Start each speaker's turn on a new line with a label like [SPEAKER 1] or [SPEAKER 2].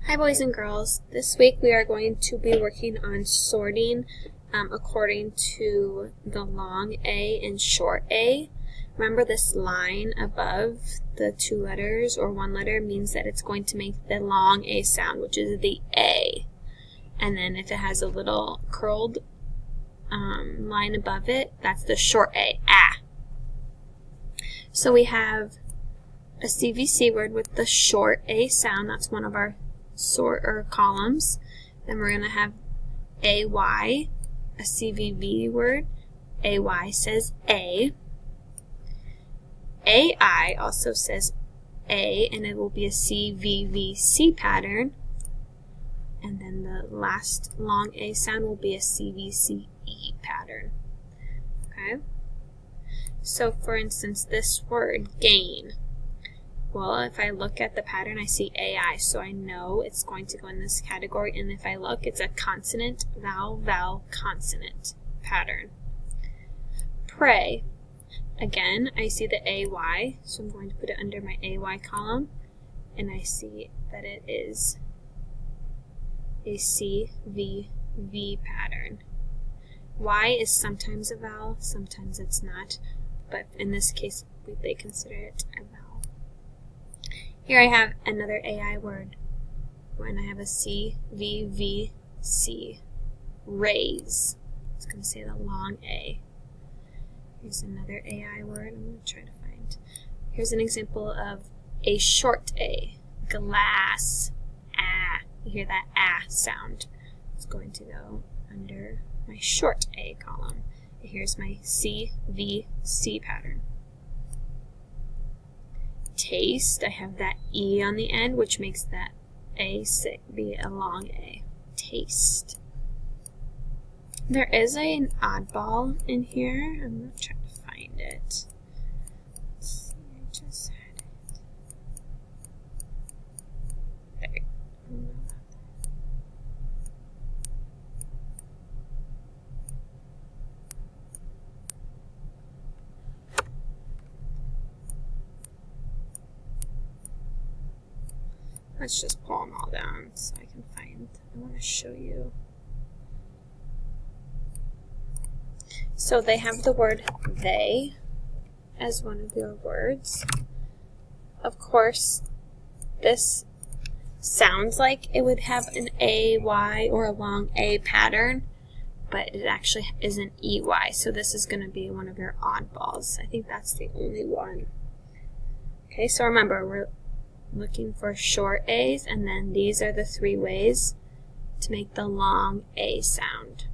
[SPEAKER 1] Hi boys and girls, this week we are going to be working on sorting according to the long A and short A. Remember this line above the two letters or one letter means that it's going to make the long A sound, which is the A. And then if it has a little curled line above it, that's the short A, ah. So we have a CVC word with the short A sound, that's one of our sort or columns. Then we're going to have AY, a CVV word. AY says A. AI also says A, and it will be a CVVC pattern. And then the last long A sound will be a CVCE pattern. Okay? So for instance, this word, gain. Well, if I look at the pattern, I see AI, so I know it's going to go in this category. And if I look, it's a consonant, vowel, vowel, consonant pattern. Pray. Again, I see the AY, so I'm going to put it under my AY column. And I see that it is a CVV pattern. Y is sometimes a vowel, sometimes it's not. But in this case, they consider it a vowel. Here I have another AI word, and I have a CVVC, raise. It's going to say the long A. Here's another AI word I'm going to try to find. Here's an example of a short A, glass, ah. You hear that ah sound. It's going to go under my short A column. Here's my CVC pattern. Taste, I have that E on the end, which makes that A be a long A. Taste. There is an oddball in here. I'm going to try to find it. Let's see, I just had it. There. Let's just pull them all down so I can find. I want to show you. So they have the word they as one of your words. Of course, this sounds like it would have an AY or a long A pattern, but it actually is an EY. So this is going to be one of your oddballs. I think that's the only one. Okay, so remember, we're looking for short A's, and then these are the three ways to make the long A sound.